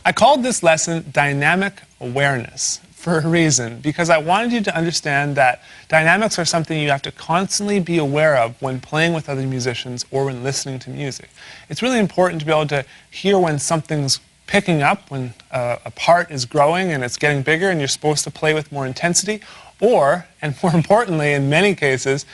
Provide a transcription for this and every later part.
I called this lesson Dynamic Awareness for a reason, because I wanted you to understand that dynamics are something you have to constantly be aware of when playing with other musicians or when listening to music. It's really important to be able to hear when something's picking up, when a part is growing and it's getting bigger and you're supposed to play with more intensity, or, and more importantly in many cases,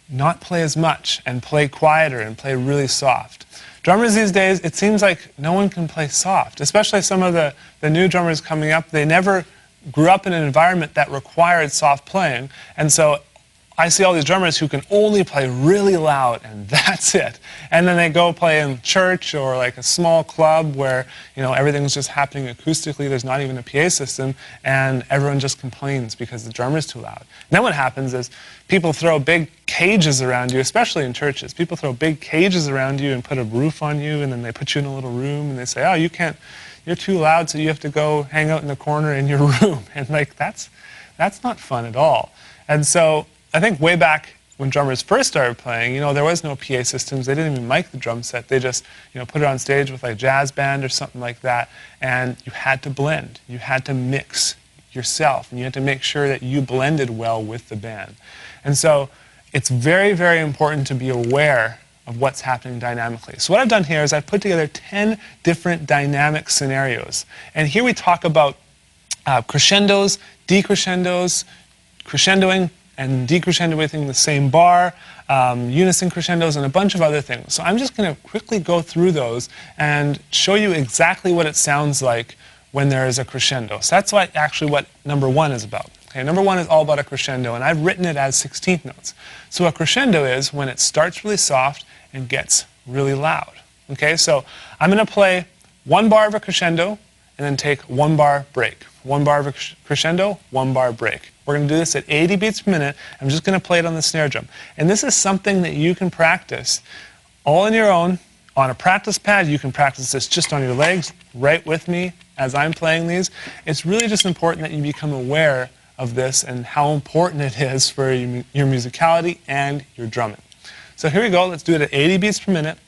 not play as much and play quieter and play really soft. Drummers these days, it seems like no one can play soft, especially some of the new drummers coming up. They never grew up in an environment that required soft playing, and so I see all these drummers who can only play really loud and that's it. And then they go play in church or like a small club where, you know, everything's just happening acoustically, there's not even a PA system, and everyone just complains because the drummer's too loud. And then what happens is people throw big cages around you, especially in churches. People throw big cages around you and put a roof on you, and then they put you in a little room and they say, oh, you can't, you're too loud, so you have to go hang out in the corner in your room. And like, that's not fun at all. And so I think way back when drummers first started playing, you know, there was no PA systems. They didn't even mic the drum set. They just, you know, put it on stage with like a jazz band or something like that, and you had to blend. You had to mix yourself, and you had to make sure that you blended well with the band. And so it's very, very important to be aware of what's happening dynamically. So what I've done here is I've put together 10 different dynamic scenarios. And here we talk about crescendos, decrescendos, crescendoing, and decrescendoing the same bar, unison crescendos, and a bunch of other things. So I'm just going to quickly go through those and show you exactly what it sounds like when there is a crescendo. So that's actually what number 1 is about. Okay, number 1 is all about a crescendo, and I've written it as 16th notes. So a crescendo is when it starts really soft and gets really loud. Okay, so I'm going to play 1 bar of a crescendo and then take 1 bar break. 1 bar of a crescendo, 1 bar break. We're going to do this at 80 beats per minute. I'm just going to play it on the snare drum. And this is something that you can practice all on your own. On a practice pad, you can practice this just on your legs, right with me as I'm playing these. It's really just important that you become aware of this and how important it is for your musicality and your drumming. So here we go. Let's do it at 80 beats per minute.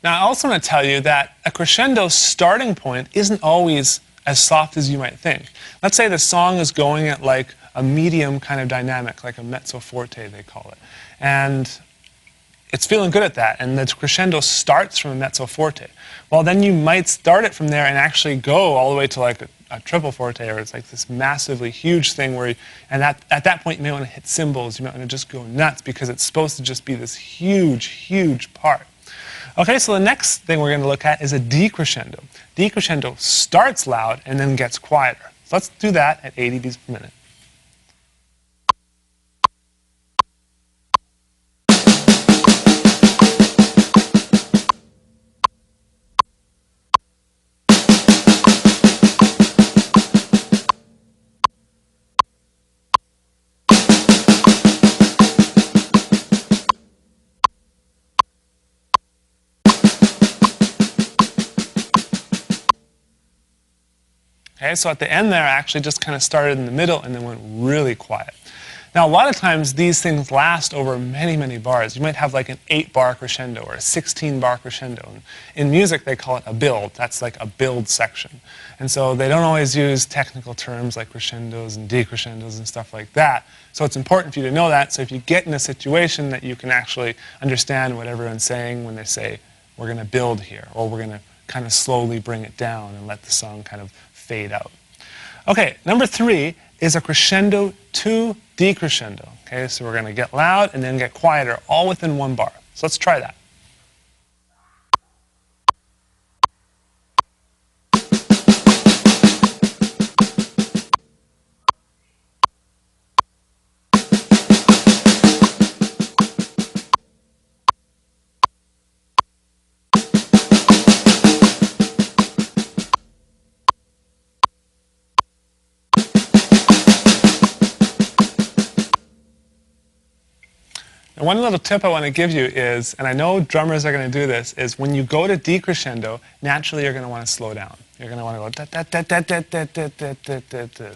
Now, I also want to tell you that a crescendo starting point isn't always as soft as you might think. Let's say the song is going at like a medium kind of dynamic, like a mezzo forte, they call it. And it's feeling good at that, and the crescendo starts from a mezzo forte. Well, then you might start it from there and actually go all the way to like a triple forte, or it's like this massively huge thing where, at that point you may want to hit cymbals, you might want to just go nuts because it's supposed to just be this huge, huge part. Okay, so the next thing we're going to look at is a decrescendo. Decrescendo starts loud and then gets quieter. So let's do that at 80 beats per minute. Okay, so at the end there, I actually just kind of started in the middle and then went really quiet. Now, a lot of times these things last over many, many bars. You might have like an 8-bar crescendo or a 16-bar crescendo. In music, they call it a build. That's like a build section. And so they don't always use technical terms like crescendos and decrescendos and stuff like that. So it's important for you to know that. So if you get in a situation that you can actually understand what everyone's saying when they say, we're going to build here, or we're going to kind of slowly bring it down and let the song kind of fade out. Okay, number 3 is a crescendo to decrescendo. Okay, so we're going to get loud and then get quieter, all within 1 bar. So let's try that. And one little tip I want to give you is, and I know drummers are going to do this, is when you go to decrescendo, naturally you're going to want to slow down. You're going to want to go da da da da da da da da da da.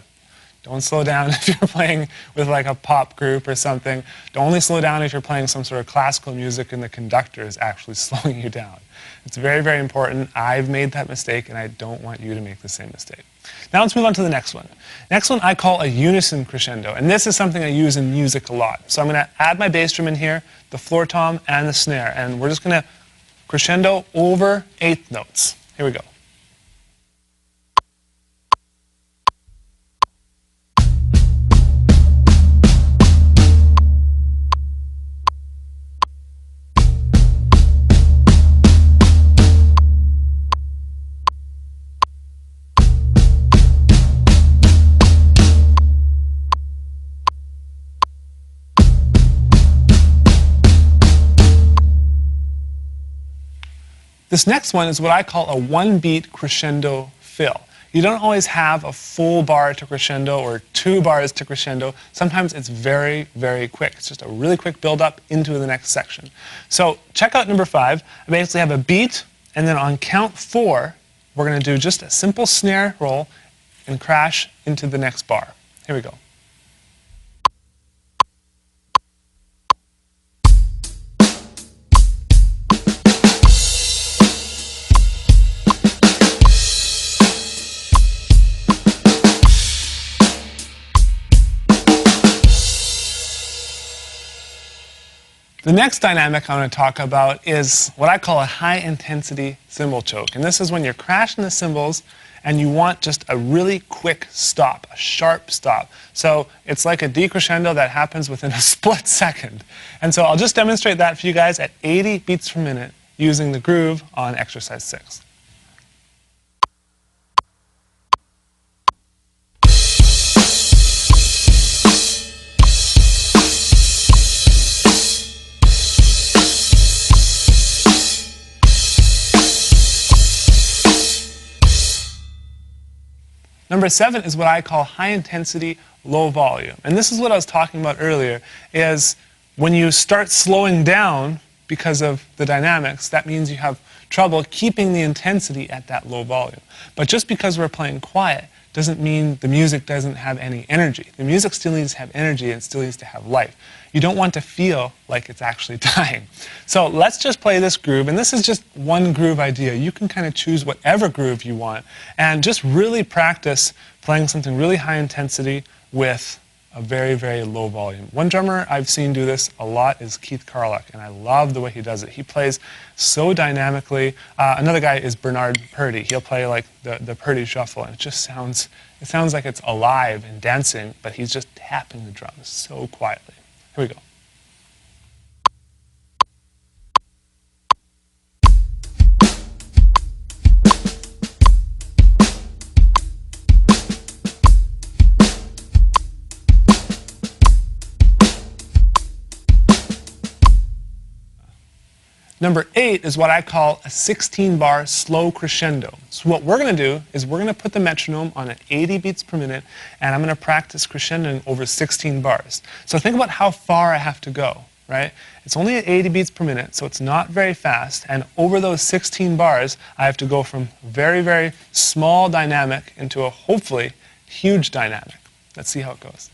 Don't slow down if you're playing with like a pop group or something. Don't only slow down if you're playing some sort of classical music and the conductor is actually slowing you down. It's very, very important. I've made that mistake and I don't want you to make the same mistake. Now let's move on to the next one. Next one I call a unison crescendo, and this is something I use in music a lot. So I'm going to add my bass drum in here, the floor tom, and the snare, and we're just going to crescendo over eighth notes. Here we go. This next one is what I call a one-beat crescendo fill. You don't always have a full bar to crescendo or 2 bars to crescendo. Sometimes it's very, very quick. It's just a really quick build-up into the next section. So check out number 5. I basically have a beat, and then on count 4, we're going to do just a simple snare roll and crash into the next bar. Here we go. The next dynamic I want to talk about is what I call a high-intensity cymbal choke. And this is when you're crashing the cymbals and you want just a really quick stop, a sharp stop. So it's like a decrescendo that happens within a split second. And so I'll just demonstrate that for you guys at 80 beats per minute using the groove on exercise 6. Number 7 is what I call high intensity, low volume. And this is what I was talking about earlier, is when you start slowing down because of the dynamics, that means you have trouble keeping the intensity at that low volume. But just because we're playing quiet doesn't mean the music doesn't have any energy. The music still needs to have energy and still needs to have life. You don't want to feel like it's actually dying. So let's just play this groove, and this is just one groove idea. You can kind of choose whatever groove you want and just really practice playing something really high intensity with a very, very low volume. One drummer I've seen do this a lot is Keith Carlock, and I love the way he does it. He plays so dynamically. Another guy is Bernard Purdie. He'll play like the Purdie shuffle, and it sounds like it's alive and dancing, but he's just tapping the drums so quietly. Here we go. Number 8 is what I call a 16-bar slow crescendo. So what we're going to do is we're going to put the metronome on at 80 beats per minute, and I'm going to practice crescendoing over 16 bars. So think about how far I have to go, right? It's only at 80 beats per minute, so it's not very fast, and over those 16 bars, I have to go from very, very small dynamic into a hopefully huge dynamic. Let's see how it goes.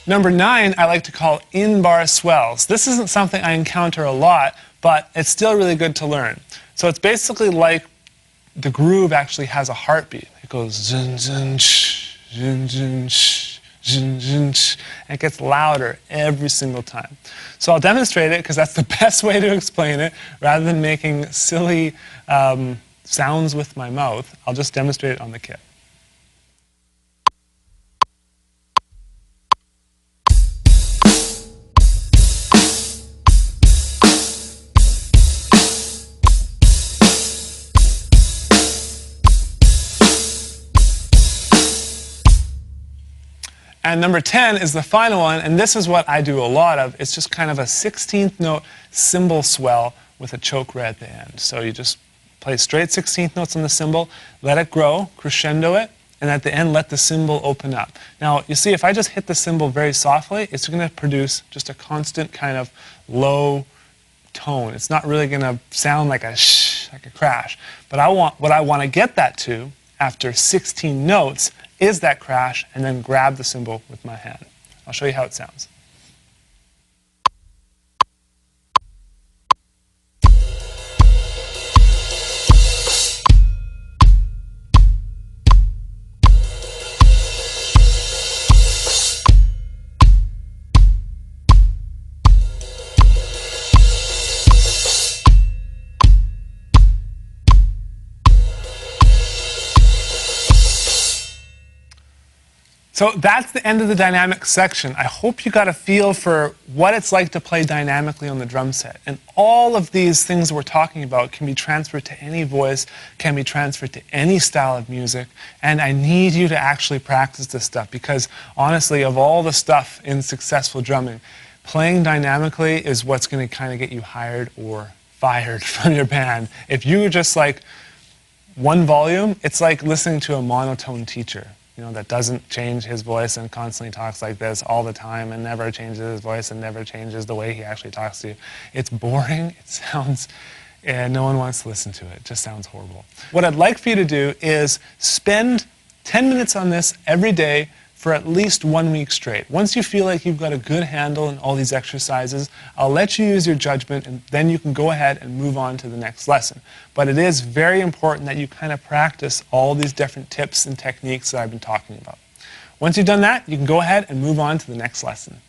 Number 9, I like to call in-bar swells. This isn't something I encounter a lot, but it's still really good to learn. So it's basically like the groove actually has a heartbeat. It goes zun zun sh, zun zun sh, zun zun sh, and it gets louder every single time. So I'll demonstrate it because that's the best way to explain it. Rather than making silly sounds with my mouth, I'll just demonstrate it on the kit. And number 10 is the final one, and this is what I do a lot of. It's just kind of a 16th note cymbal swell with a choke red at the end. So you just play straight 16th notes on the cymbal, let it grow, crescendo it, and at the end let the cymbal open up. Now you see if I just hit the cymbal very softly, it's going to produce just a constant kind of low tone. It's not really going to sound like a shh, like a crash. But what I want to get that to after 16 notes is that crash, and then grab the cymbal with my hand. I'll show you how it sounds. So that's the end of the dynamic section. I hope you got a feel for what it's like to play dynamically on the drum set. And all of these things we're talking about can be transferred to any voice, can be transferred to any style of music. And I need you to actually practice this stuff because honestly, of all the stuff in successful drumming, playing dynamically is what's going to kind of get you hired or fired from your band. If you were just like one volume, it's like listening to a monotone teacher. You know, that doesn't change his voice and constantly talks like this all the time and never changes his voice and never changes the way he actually talks to you. It's boring, it sounds, and no one wants to listen to it. It just sounds horrible. What I'd like for you to do is spend 10 minutes on this every day for at least 1 week straight. Once you feel like you've got a good handle on all these exercises, I'll let you use your judgment and then you can go ahead and move on to the next lesson. But it is very important that you kind of practice all these different tips and techniques that I've been talking about. Once you've done that, you can go ahead and move on to the next lesson.